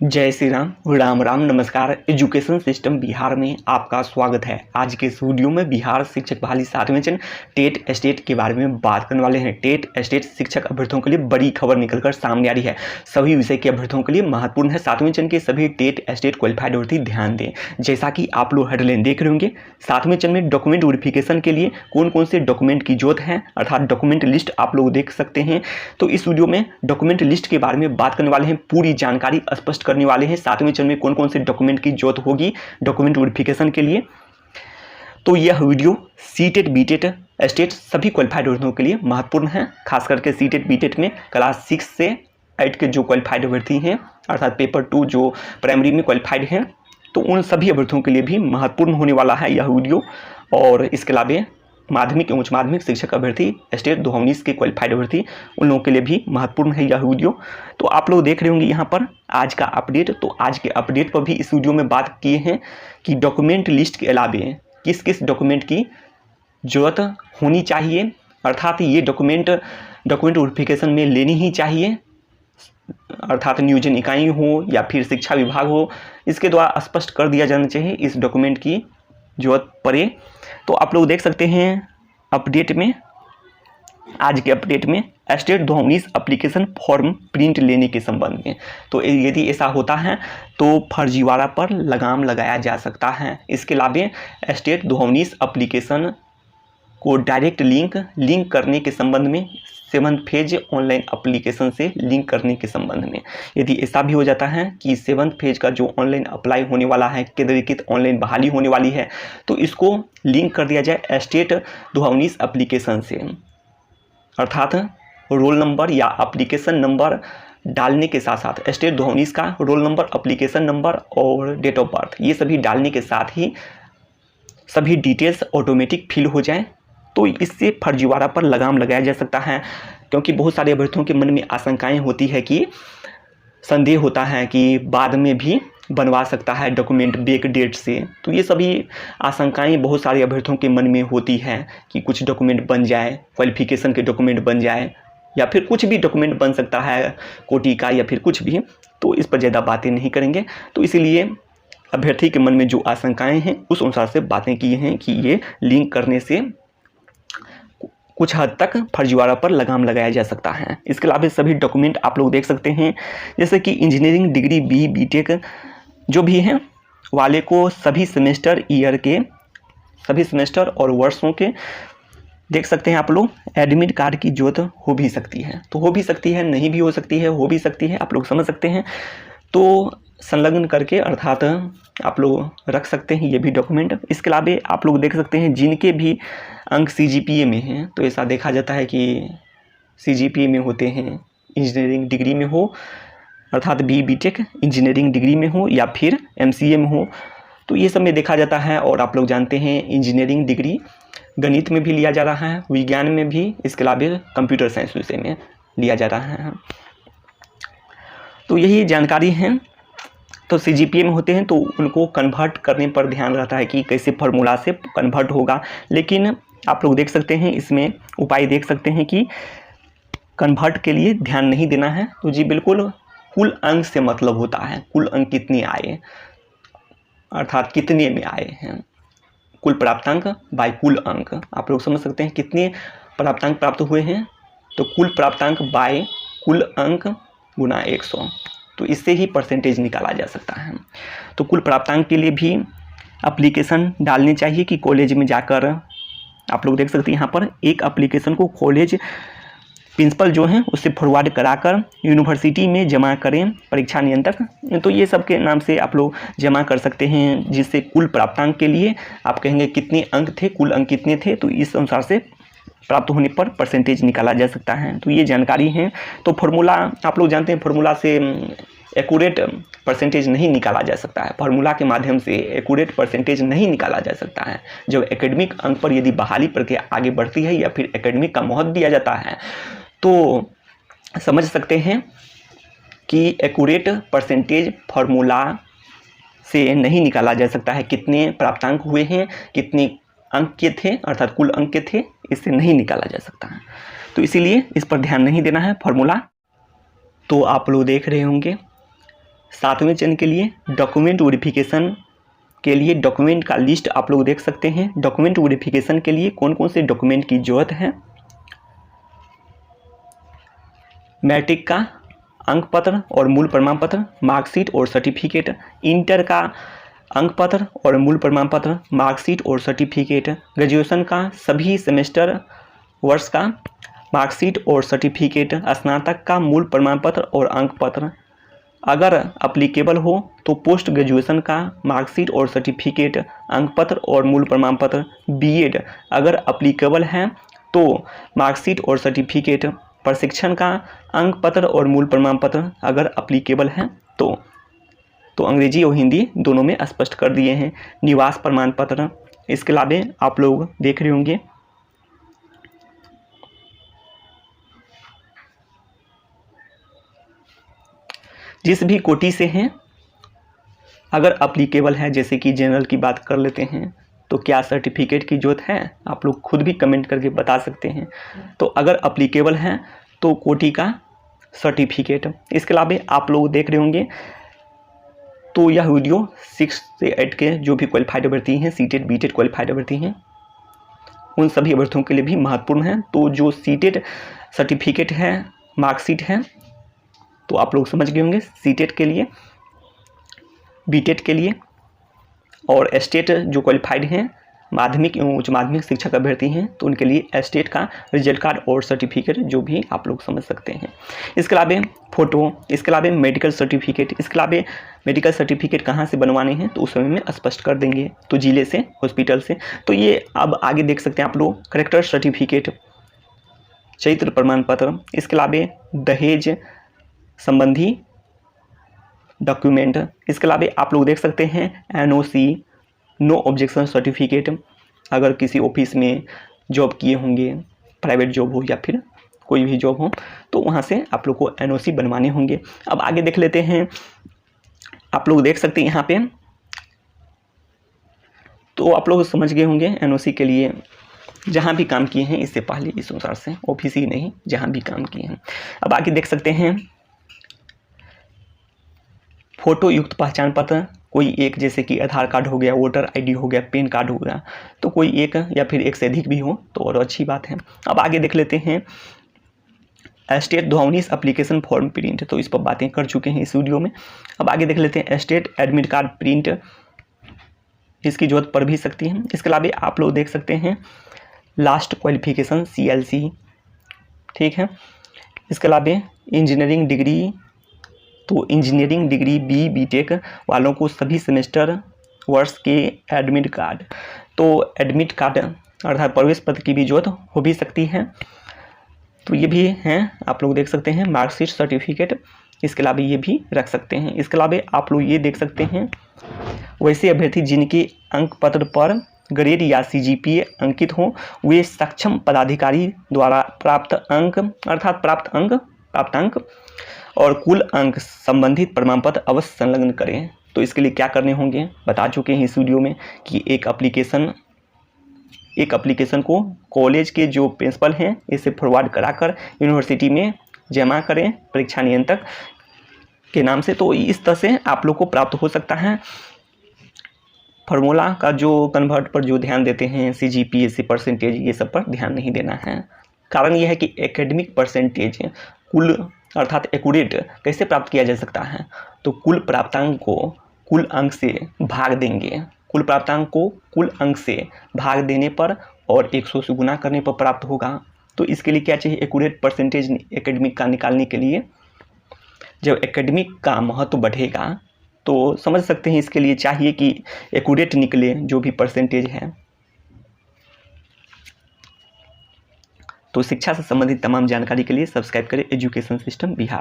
जय श्री राम, राम राम, नमस्कार। Education system Bihar में आपका स्वागत है। आज के इस वीडियो में बिहार शिक्षक बहाली 7वें चरण टेट स्टेट के बारे में बात करने वाले हैं। टेट स्टेट शिक्षक अभ्यर्थियों के लिए बड़ी खबर निकलकर सामने आ रही है। सभी विषय के अभ्यर्थियों के लिए महत्वपूर्ण है। 7वें चरण के सभी टेट स्टेट क्वालिफाइड अभ्यर्थी ध्यान दें। जैसा कि आप लोग हेडलाइन देख रहे होंगे, 7वें चरण में डॉक्यूमेंट वेरिफिकेशन के लिए कौन कौन से डॉक्यूमेंट की जरूरत है, अर्थात डॉक्यूमेंट लिस्ट आप लोग देख सकते हैं। तो इस वीडियो में डॉक्यूमेंट लिस्ट के बारे में बात करने वाले हैं, पूरी जानकारी स्पष्ट करने वाले हैं। 7वें चरण में कौन कौन से डॉक्यूमेंट की जरूरत होगी डॉक्यूमेंट वेरिफिकेशन के लिए। तो यह वीडियो सीटेट बीटेट स्टेट सभी क्वालिफाइड अभ्यर्थियों के लिए महत्वपूर्ण है। खास करके सीटेट बीटेट में क्लास 6 से 8 के जो क्वालिफाइड अभ्यर्थी हैं, अर्थात पेपर 2 जो प्राइमरी में क्वालिफाइड हैं, तो उन सभी अभ्यर्थियों के लिए भी महत्वपूर्ण होने वाला है यह वीडियो। और इसके अलावा माध्यमिक एवं उच्च माध्यमिक शिक्षक अभ्यर्थी स्टेट 2019 के क्वालिफाइड अभ्यर्थी, उन लोगों के लिए भी महत्वपूर्ण है यह वीडियो। तो आप लोग देख रहे होंगे यहाँ पर आज का अपडेट। तो आज के अपडेट पर भी इस वीडियो में बात किए हैं कि डॉक्यूमेंट लिस्ट के अलावा किस किस डॉक्यूमेंट की जरूरत होनी चाहिए, अर्थात ये डॉक्यूमेंट वेरिफिकेशन में लेनी ही चाहिए, अर्थात नियोजन इकाई हो या फिर शिक्षा विभाग हो, इसके द्वारा स्पष्ट कर दिया जाना चाहिए इस डॉक्यूमेंट की जरूरत पड़े। तो आप लोग देख सकते हैं अपडेट में, आज के अपडेट में स्टेट 2019 एप्लीकेशन फॉर्म प्रिंट लेने के संबंध में। तो यदि ऐसा होता है तो फर्जीवाड़ा पर लगाम लगाया जा सकता है। इसके अलावा स्टेट 2019 एप्लीकेशन को डायरेक्ट लिंक करने के संबंध में, 7th फेज ऑनलाइन एप्लीकेशन से लिंक करने के संबंध में, यदि ऐसा भी हो जाता है कि 7th फेज का जो ऑनलाइन अप्लाई होने वाला है, केंद्रीकृत ऑनलाइन बहाली होने वाली है, तो इसको लिंक कर दिया जाए स्टेट 2019 एप्लीकेशन से, अर्थात रोल नंबर या एप्लीकेशन नंबर डालने के साथ साथ स्टेट 2019 का रोल नंबर, एप्लीकेशन नंबर और डेट ऑफ बर्थ, ये सभी डालने के साथ ही सभी डिटेल्स ऑटोमेटिक फिल हो जाए। तो इससे फर्जीवाड़ा पर लगाम लगाया जा सकता है, क्योंकि बहुत सारे अभ्यर्थियों के मन में आशंकाएं होती है कि संदेह होता है कि बाद में भी बनवा सकता है डॉक्यूमेंट बैक डेट से। तो ये सभी आशंकाएं बहुत सारे अभ्यर्थियों के मन में होती है कि कुछ डॉक्यूमेंट बन जाए, क्वालिफिकेशन के डॉक्यूमेंट बन जाए, या फिर कुछ भी डॉक्यूमेंट बन सकता है, कोटी का या फिर कुछ भी। तो इस पर ज़्यादा बातें नहीं करेंगे। तो इसीलिए अभ्यर्थी के मन में जो आशंकाएँ हैं उस अनुसार से बातें की हैं कि ये लिंक करने से कुछ हद तक फर्जीवाड़ा पर लगाम लगाया जा सकता है। इसके अलावा सभी डॉक्यूमेंट आप लोग देख सकते हैं, जैसे कि इंजीनियरिंग डिग्री बीटेक जो भी हैं वाले को सभी सेमेस्टर ईयर के, सभी सेमेस्टर और वर्षों के देख सकते हैं आप लोग। एडमिट कार्ड की जरूरत हो भी सकती है, तो हो भी सकती है, नहीं भी हो सकती है, हो भी सकती है, आप लोग समझ सकते हैं। तो संलग्न करके अर्थात आप लोग रख सकते हैं ये भी डॉक्यूमेंट। इसके अलावा आप लोग देख सकते हैं जिनके भी अंक CGPA में हैं, तो ऐसा देखा जाता है कि CGPA में होते हैं, इंजीनियरिंग डिग्री में हो, अर्थात बीटेक इंजीनियरिंग डिग्री में हो या फिर MCA में हो, तो ये सब में देखा जाता है। और आप लोग जानते हैं इंजीनियरिंग डिग्री गणित में भी लिया जा रहा है, विज्ञान में भी, इसके अलावा कंप्यूटर साइंस विषय में लिया जा रहा है। तो यही जानकारी है। तो CGPA में होते हैं तो उनको कन्वर्ट करने पर ध्यान रहता है कि कैसे फार्मूला से कन्वर्ट होगा। लेकिन आप लोग देख सकते हैं इसमें उपाय देख सकते हैं कि कन्वर्ट के लिए ध्यान नहीं देना है। तो जी बिल्कुल कुल अंक से मतलब होता है, कुल अंक कितने आए, अर्थात कितने में आए हैं, कुल प्राप्तांक बाय कुल अंक। आप लोग समझ सकते हैं कितने प्राप्तांक प्राप्त हुए हैं, तो कुल प्राप्तांक बाय कुल अंक गुना 100, तो इससे ही परसेंटेज निकाला जा सकता है। तो कुल प्राप्तांक के लिए भी एप्लीकेशन डालनी चाहिए कि कॉलेज में जाकर, आप लोग देख सकते हैं यहाँ पर एक एप्लीकेशन को कॉलेज प्रिंसिपल जो हैं उससे फॉरवर्ड कराकर यूनिवर्सिटी में जमा करें, परीक्षा नियंत्रक, तो ये सब के नाम से आप लोग जमा कर सकते हैं, जिससे कुल प्राप्तांक के लिए आप कहेंगे कितने अंक थे, कुल अंक कितने थे, तो इस अनुसार से प्राप्त होने पर परसेंटेज निकाला जा सकता है। तो ये जानकारी है। तो फार्मूला आप लोग जानते हैं, फार्मूला से एक्यूरेट परसेंटेज नहीं निकाला जा सकता है, फार्मूला के माध्यम से एक्यूरेट परसेंटेज नहीं निकाला जा सकता है। जब एकेडमिक अंक पर यदि बहाली प्रक्रिया आगे बढ़ती है या फिर एकेडमिक का महत्व दिया जाता है, तो समझ सकते हैं कि एक्यूरेट परसेंटेज फार्मूला से नहीं निकाला जा सकता है। कितने प्राप्तांक हुए हैं, कितने अंक के थे, अर्थात कुल अंक के थे, इससे नहीं निकाला जा सकता है। तो इसीलिए इस पर ध्यान नहीं देना है फार्मूला। तो आप लोग देख रहे होंगे 7वें चरण के लिए डॉक्यूमेंट वेरिफिकेशन के लिए डॉक्यूमेंट का लिस्ट आप लोग देख सकते हैं। डॉक्यूमेंट वेरिफिकेशन के लिए कौन कौन से डॉक्यूमेंट की जरूरत है। मैट्रिक का अंक पत्र और मूल प्रमाण पत्र, मार्कशीट और सर्टिफिकेट, इंटर का अंक पत्र और मूल प्रमाण पत्र, मार्कशीट और सर्टिफिकेट, ग्रेजुएशन का सभी सेमेस्टर वर्ष का मार्कशीट और सर्टिफिकेट, स्नातक का मूल प्रमाण पत्र और अंक पत्र, अगर अप्लीकेबल हो तो पोस्ट ग्रेजुएशन का मार्कशीट और सर्टिफिकेट, अंक पत्र और मूल प्रमाण पत्र, बीएड अगर अप्लीकेबल है तो मार्कशीट और सर्टिफिकेट, प्रशिक्षण का अंक पत्र और मूल प्रमाण पत्र अगर अप्लीकेबल है तो अंग्रेजी और हिंदी दोनों में स्पष्ट कर दिए हैं। निवास प्रमाण पत्र, इसके अलावा आप लोग देख रहे होंगे जिस भी कोटि से हैं अगर अप्लीकेबल है, जैसे कि जनरल की बात कर लेते हैं तो क्या सर्टिफिकेट की जरूरत है, आप लोग खुद भी कमेंट करके बता सकते हैं। तो अगर अप्लीकेबल है तो कोटि का सर्टिफिकेट। इसके अलावा आप लोग देख रहे होंगे तो यह वीडियो 6 से 8 के जो भी क्वालिफाइड अभ्यर्थी हैं, सीटेट बीटेट क्वालिफाइड अभ्यर्थी हैं, उन सभी अभ्यर्थियों के लिए भी महत्वपूर्ण है। तो जो सीटेट सर्टिफिकेट है, मार्कशीट है, तो आप लोग समझ गए होंगे सीटेट के लिए, बीटेट के लिए, और एस्टेट जो क्वालिफाइड हैं माध्यमिक एवं उच्च माध्यमिक शिक्षक अभ्यर्थी हैं तो उनके लिए एस्टेट का रिजल्ट कार्ड और सर्टिफिकेट जो भी आप लोग समझ सकते हैं। इसके अलावा फ़ोटो, इसके अलावा मेडिकल सर्टिफिकेट, इसके अलावा मेडिकल सर्टिफिकेट कहाँ से बनवाने हैं तो उस समय में स्पष्ट कर देंगे, तो जिले से, हॉस्पिटल से। तो ये अब आगे देख सकते हैं आप लोग करेक्टर सर्टिफिकेट, चरित्र प्रमाण पत्र, इसके अलावा दहेज संबंधी डॉक्यूमेंट, इसके अलावा आप लोग देख सकते हैं एनओसी, नो ऑब्जेक्शन सर्टिफिकेट, अगर किसी ऑफिस में जॉब किए होंगे, प्राइवेट जॉब हो या फिर कोई भी जॉब हो तो वहाँ से आप लोग को एनओसी बनवाने होंगे। अब आगे देख लेते हैं, आप लोग देख सकते हैं यहाँ पे, तो आप लोग समझ गए होंगे एनओसी के लिए जहाँ भी काम किए हैं इससे पहले, इस अनुसार से ऑफिस ही नहीं जहाँ भी काम किए हैं। अब आगे देख सकते हैं फोटो युक्त पहचान पत्र, कोई एक, जैसे कि आधार कार्ड हो गया, वोटर आईडी हो गया, पैन कार्ड हो गया, तो कोई एक या फिर एक से अधिक भी हो तो और अच्छी बात है। अब आगे देख लेते हैं एस्टेट 2019 एप्लीकेशन फॉर्म प्रिंट, तो इस पर बातें कर चुके हैं इस वीडियो में। अब आगे देख लेते हैं एस्टेट एडमिट कार्ड प्रिंट, इसकी जरूरत पड़ भी सकती है। इसके अलावा आप लोग देख सकते हैं लास्ट क्वालिफिकेशन CLC, ठीक है। इसके अलावा इंजीनियरिंग डिग्री, तो इंजीनियरिंग डिग्री BTech वालों को सभी सेमेस्टर वर्ष के एडमिट कार्ड, तो एडमिट कार्ड अर्थात प्रवेश पत्र की भी जरूरत हो भी सकती है, तो ये भी हैं आप लोग देख सकते हैं। मार्कशीट सर्टिफिकेट, इसके अलावा ये भी रख सकते हैं। इसके अलावा आप लोग ये देख सकते हैं वैसे अभ्यर्थी जिनके अंक पत्र पर ग्रेड या CGPA अंकित हो, वे सक्षम पदाधिकारी द्वारा प्राप्त अंक अर्थात प्राप्त अंक और कुल अंक संबंधित प्रमाण पत्र अवश्य संलग्न करें। तो इसके लिए क्या करने होंगे बता चुके हैं इस वीडियो में कि एक एप्लीकेशन को कॉलेज के जो प्रिंसिपल हैं इसे फॉरवर्ड कराकर यूनिवर्सिटी में जमा करें परीक्षा नियंत्रक के नाम से। तो इस तरह से आप लोग को प्राप्त हो सकता है। फार्मूला का जो कन्वर्ट पर जो ध्यान देते हैं, CGPA से परसेंटेज, ये सब पर ध्यान नहीं देना है। कारण यह है कि एकेडमिक परसेंटेज कुल अर्थात एक्यूरेट कैसे प्राप्त किया जा सकता है, तो कुल प्राप्तांक को कुल अंक से भाग देंगे, कुल प्राप्तांक को कुल अंक से भाग देने पर और 100 से गुना करने पर प्राप्त होगा। तो इसके लिए क्या चाहिए, एक्यूरेट परसेंटेज एकेडमिक का निकालने के लिए जब एकेडमिक का महत्व बढ़ेगा तो समझ सकते हैं इसके लिए चाहिए कि एक्यूरेट निकले जो भी परसेंटेज है। तो शिक्षा से संबंधित तमाम जानकारी के लिए सब्सक्राइब करें एजुकेशन सिस्टम बिहार।